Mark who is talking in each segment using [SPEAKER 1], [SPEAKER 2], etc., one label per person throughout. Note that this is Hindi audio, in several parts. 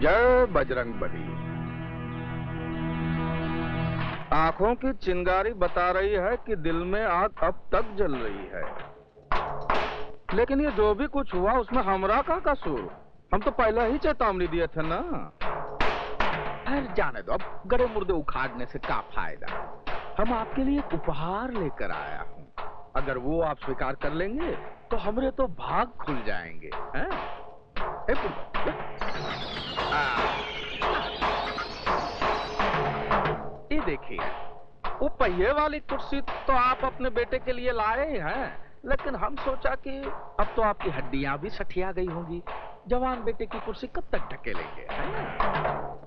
[SPEAKER 1] जय बजरंगबली। आंखों की चिंगारी बता रही है कि दिल में आग अब तक जल रही है, लेकिन ये जो भी कुछ हुआ उसमें हमरा का कसूर? हम तो पहले ही चेतावनी दिए थे ना। खैर जाने दो, अब गड़े मुर्दे उखाड़ने से क्या फायदा। हम आपके लिए एक उपहार लेकर आया हूँ, अगर वो आप स्वीकार कर लेंगे तो हमरे तो भाग खुल जाएंगे। हैं? ये देखिए, वो पहिए वाली कुर्सी तो आप अपने बेटे के लिए लाए ही हैं, लेकिन हम सोचा कि अब तो आपकी हड्डियां भी सठिया गई होंगी, जवान बेटे की कुर्सी कब तक ढकेलेंगे, है ना?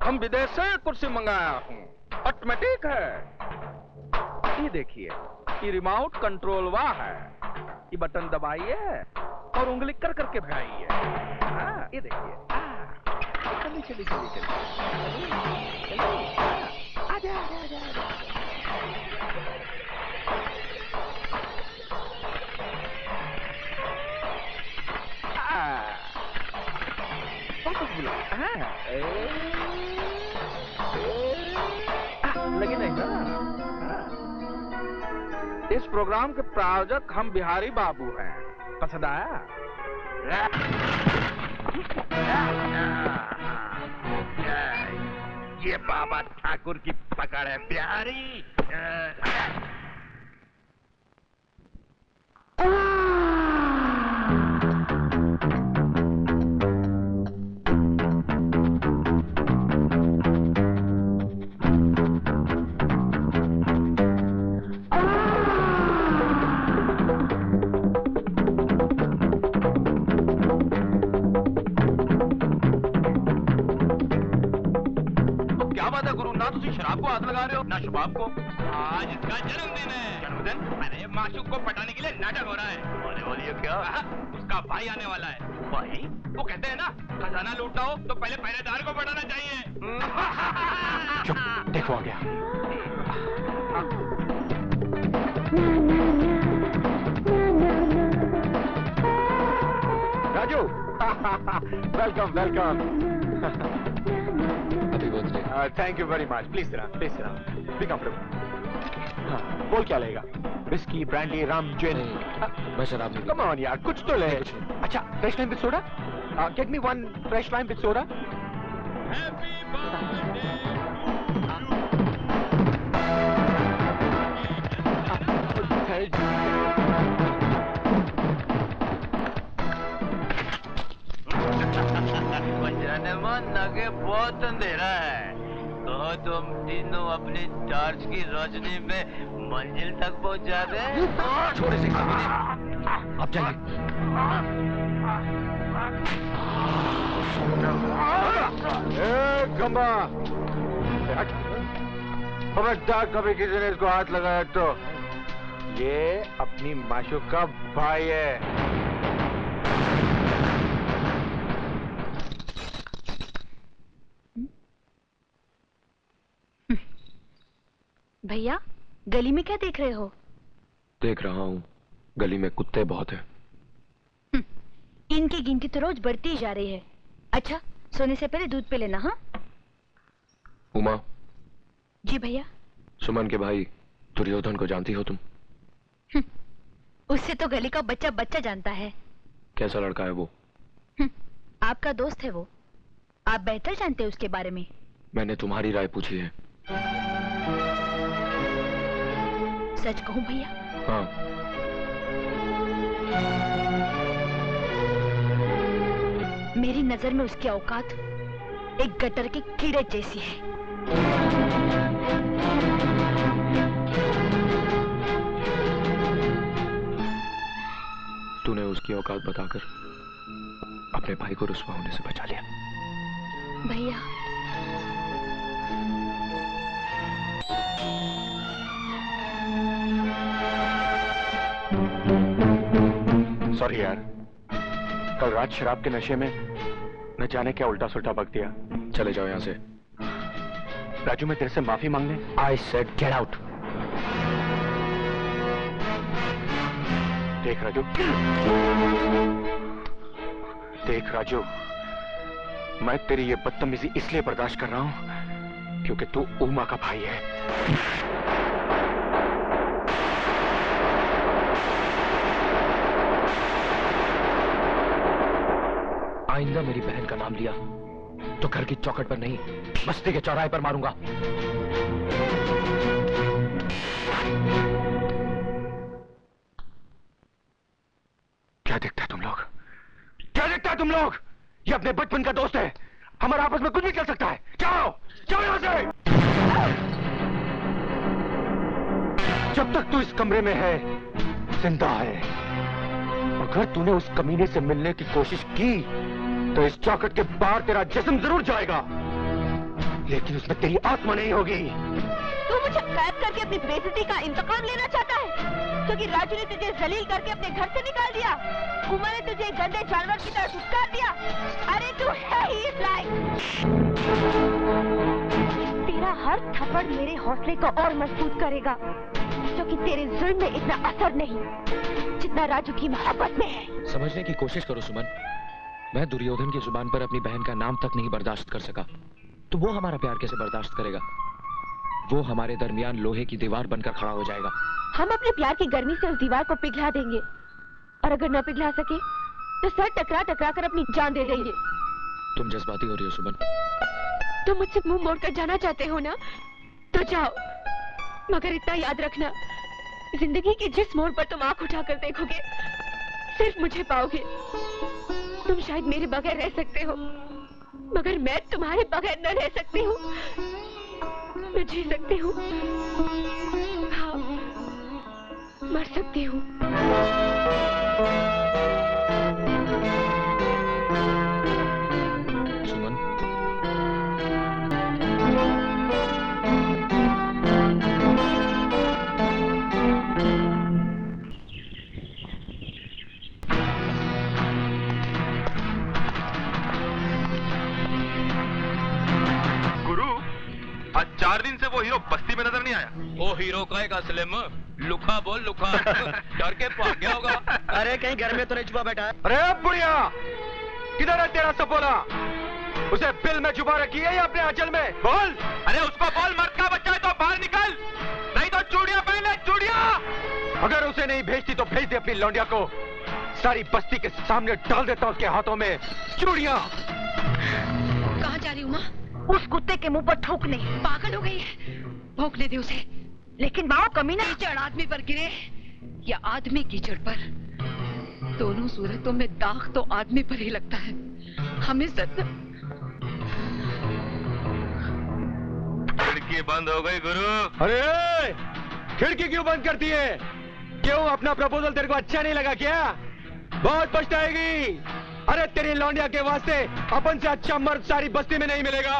[SPEAKER 1] हम विदेश से कुर्सी मंगाया हूँ, ऑटोमेटिक है। ये देखिए, ये रिमोट कंट्रोल वा है, ये बटन दबाइए और उंगली कर करके भगाइए। हाँ, ये देखिए, चलिए चलिए चलिए चलिए, आजा आजा आजा आजा। वापस बुला। लगी नहीं ना? इस प्रोग्राम के प्रायोजक हम बिहारी बाबू हैं, पसंद आया? ये बाबा ठाकुर की पकड़ है बिहारी। शराब को हाथ लगा रहे हो ना शबाब को। आज इसका जन्मदिन है। जन्मदिन? अरे माशूक को पटाने के लिए नाटक हो रहा है। बोले बोलिए क्या? उसका भाई आने वाला है। भाई? वो कहते हैं ना, खजाना लूटना हो तो पहले पहरेदार को पटाना चाहिए।
[SPEAKER 2] चुप, देखो आ गया। Raju, welcome welcome. Thank you very much. Please please be comfortable. हाँ, बोल क्या लेगा? विस्की, ब्रांडी, रम, जिन?
[SPEAKER 3] मैं शराब नहीं।
[SPEAKER 2] कम ऑन यार, कुछ तो ले। अच्छा, fresh lime with soda? Get me one fresh lime with soda.
[SPEAKER 4] मन नगे बहुत अंधेरा है, तो तुम तीनों अपनी टॉर्च की रोशनी में मंजिल तक पहुंचा दे।
[SPEAKER 3] छोटे से अब चलिए।
[SPEAKER 2] गंबा, खबरदार कभी किसी ने इसको हाथ लगाया तो ये अपनी माशूक का भाई है।
[SPEAKER 5] भैया, गली में क्या देख रहे हो?
[SPEAKER 3] देख रहा हूँ, गली में कुत्ते बहुत हैं।
[SPEAKER 5] इनकी गिनती तो रोज बढ़ती जा रही है। अच्छा, सोने से पहले दूध पी लेना। हाँ
[SPEAKER 3] उमा।
[SPEAKER 5] जी भैया।
[SPEAKER 3] सुमन के भाई दुर्योधन को जानती हो तुम?
[SPEAKER 5] उससे तो गली का बच्चा बच्चा जानता है।
[SPEAKER 3] कैसा लड़का है वो?
[SPEAKER 5] आपका दोस्त है वो, आप बेहतर जानते हैं उसके बारे में।
[SPEAKER 3] मैंने तुम्हारी राय पूछी है।
[SPEAKER 5] सच कहूं भैया?
[SPEAKER 3] हाँ।
[SPEAKER 5] मेरी नजर में उसकी औकात एक गटर के कीड़े जैसी है।
[SPEAKER 3] तूने उसकी औकात बताकर अपने भाई को रुस्वा होने से बचा लिया।
[SPEAKER 5] भैया,
[SPEAKER 2] सॉरी यार, कल रात शराब के नशे में न जाने क्या उल्टा सुल्टा बक दिया।
[SPEAKER 3] चले जाओ यहाँ से।
[SPEAKER 2] राजू, मैं तेरे से माफी मांगने।
[SPEAKER 3] I said get out।
[SPEAKER 2] देख राजू, देख राजू,
[SPEAKER 3] मैं तेरी ये बदतमीजी इसलिए बर्दाश्त कर रहा हूं क्योंकि तू उमा का भाई है। आइंदा मेरी बहन का नाम लिया तो घर की चौखट पर नहीं, बस्ती के चौराहे पर मारूंगा। क्या देखता है तुम लोग? क्या देखता है तुम लोग? ये अपने बचपन का दोस्त है, हमारे आपस में कुछ भी चल सकता है। जाओ जाओ यहां से। जब तक तू इस कमरे में है, जिंदा है। अगर तूने उस कमीने से मिलने की कोशिश की तो इस चौखट के बाहर तेरा जिस्म जरूर जाएगा, लेकिन उसमें तेरी आत्मा नहीं होगी।
[SPEAKER 5] तू मुझे कैद करके अपनी बेइज्जती का इंतकाम लेना चाहता है, क्योंकि राजू ने तुझे जलील करके अपने घर से निकाल दिया, उमा ने तुझे गंदे जानवर की तरह धुतकार दिया। अरे तू है ही इस लायक। तेरा हर थप्पड़ मेरे हौसले को और मजबूत करेगा, क्योंकि तेरे जुल्म में इतना असर नहीं जितना राजू की मोहब्बत में है।
[SPEAKER 3] समझने की कोशिश करो सुमन, मैं दुर्योधन की जुबान पर अपनी बहन का नाम तक नहीं बर्दाश्त कर सका, तो वो हमारा प्यार कैसे बर्दाश्त करेगा? वो हमारे दरमियान लोहे की दीवार बनकर खड़ा हो जाएगा।
[SPEAKER 5] हम अपने प्यार की गर्मी से उस दीवार को पिघला देंगे, और अगर न पिघला सके तो सर टकरा टकरा कर अपनी जान दे देंगे।
[SPEAKER 3] तुम जज्बाती हो रही हो सुमन।
[SPEAKER 5] तुम मुझसे मुंह मोड़कर जाना चाहते हो ना, तो जाओ, मगर इतना याद रखना, जिंदगी के जिस मोड़ पर तुम आंख उठाकर देखोगे सिर्फ मुझे पाओगे। तुम शायद मेरे बगैर रह सकते हो, मगर मैं तुम्हारे बगैर न रह सकती हूँ। मैं जी सकती हूँ, हाँ, मर सकती हूँ।
[SPEAKER 3] सुमन,
[SPEAKER 2] आज 4 दिन से वो हीरो बस्ती में नजर नहीं आया।
[SPEAKER 4] वो हीरो का एक असलम लुखा बोल लुखा डर के भाग गया होगा।
[SPEAKER 6] अरे कहीं घर में तो नहीं छुपा बैठा है?
[SPEAKER 2] अरे बुढ़िया, किधर है तेरा सपोला? उसे बिल में छुपा रखी है या अपने आंचल में? बोल। अरे उसको बोल, मर्द का बच्चा है तो बाहर निकल, नहीं तो चूड़ियां पहन ले, चूड़ियां। अगर उसे नहीं भेजती तो भेज दे अपनी लौंडिया को, सारी बस्ती के सामने डाल देता उसके हाथों में चूड़ियां।
[SPEAKER 5] कहाँ जा रही उमा? उस कुत्ते के मुंह पर थूकने। पागल हो गई है, भौंकने दे उसे। लेकिन माँ कमीना कीचड़ आदमी पर गिरे या आदमी कीचड़ पर, दोनों सूरतों में दाग तो आदमी पर ही लगता है। हमें सत्य।
[SPEAKER 2] खिड़की बंद हो गई गुरु। अरे खिड़की क्यों बंद करती है? क्यों, अपना प्रपोजल तेरे को अच्छा नहीं लगा क्या? बहुत पछताएगी। अरे तेरी लौंडिया के वास्ते अपन से अच्छा मर्द सारी बस्ती में नहीं मिलेगा।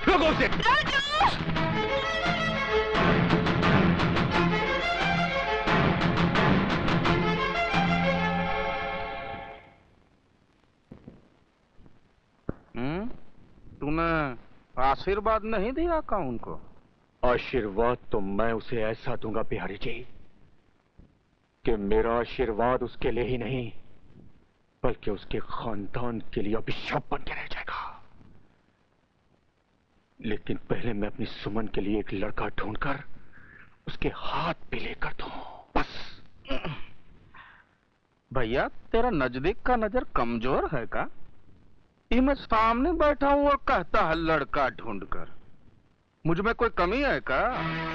[SPEAKER 2] रुको उसे।
[SPEAKER 1] तूने आशीर्वाद नहीं दिया का उनको?
[SPEAKER 3] आशीर्वाद तो मैं उसे ऐसा दूंगा बिहारी जी कि मेरा आशीर्वाद उसके लिए ही नहीं बल्कि उसके खानदान के लिए अभिशाप बन के रह जाएगा। लेकिन पहले मैं अपनी सुमन के लिए एक लड़का ढूंढकर उसके हाथ पे लेकर दूं, बस।
[SPEAKER 1] भैया, तेरा नजदीक का नजर कमजोर है का? ये मैं सामने बैठा हूँ और कहता है लड़का ढूंढकर। मुझ में कोई कमी है का?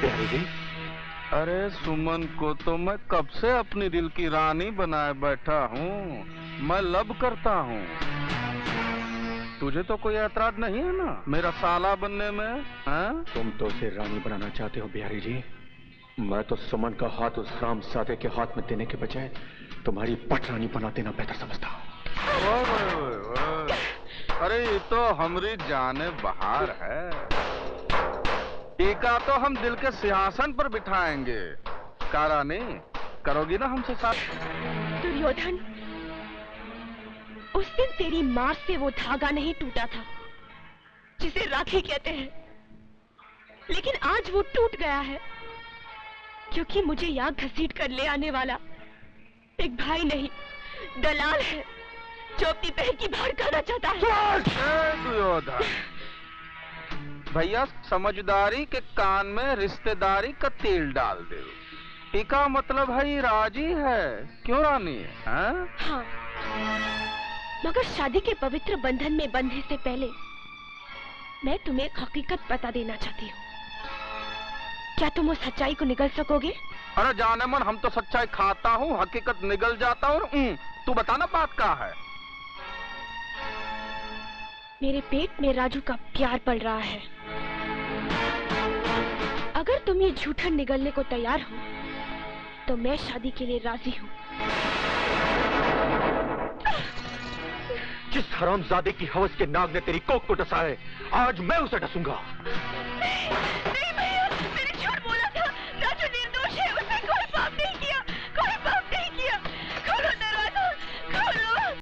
[SPEAKER 3] बिहारी जी,
[SPEAKER 1] अरे सुमन को तो मैं कब से अपनी दिल की रानी बनाए बैठा हूँ। मैं लब करता हूँ। तुझे तो कोई ऐतराज नहीं है ना मेरा साला बनने में? हैं?
[SPEAKER 3] तुम तो उसे रानी बनाना चाहते हो बिहारी जी। मैं तो सुमन का हाथ उस रामजादे के हाथ में देने के बजाय तुम्हारी पटरानी बना देना बेहतर समझता हूँ।
[SPEAKER 1] अरे ये तो हमरी जाने बहार है। टीका तो हम दिल के सिंहासन पर बिठाएंगे। कारानी, करोगी ना हमसे साथ?
[SPEAKER 5] दुर्योधन, उस दिन तेरी मार से वो धागा नहीं टूटा था जिसे राखी कहते हैं, लेकिन आज वो टूट गया है, क्योंकि मुझे यहाँ घसीट कर ले आने वाला एक भाई नहीं, दलाल है जो अपनी बहन की भाड़ खाना चाहता है।
[SPEAKER 1] दुर्योधन, भैया समझदारी के कान में रिश्तेदारी का तेल डाल दे। टीका मतलब है राजी है, क्यों रानी?
[SPEAKER 5] हाँ, मगर शादी के पवित्र बंधन में बंधने से पहले मैं तुम्हें एक हकीकत बता देना चाहती हूँ। क्या तुम उस सच्चाई को निगल सकोगे?
[SPEAKER 1] अरे जाने मन, हम तो सच्चाई खाता हूँ, हकीकत निगल जाता हूँ। तू बताना बात क्या है?
[SPEAKER 5] मेरे पेट में राजू का प्यार पल रहा है। अगर तुम ये झूठन निगलने को तैयार हो तो मैं शादी के लिए राजी हूँ।
[SPEAKER 3] जिस हरामजादे की हवस के नाग ने तेरी कोख को डसा है, आज मैं उसे डसूंगा।
[SPEAKER 5] नहीं,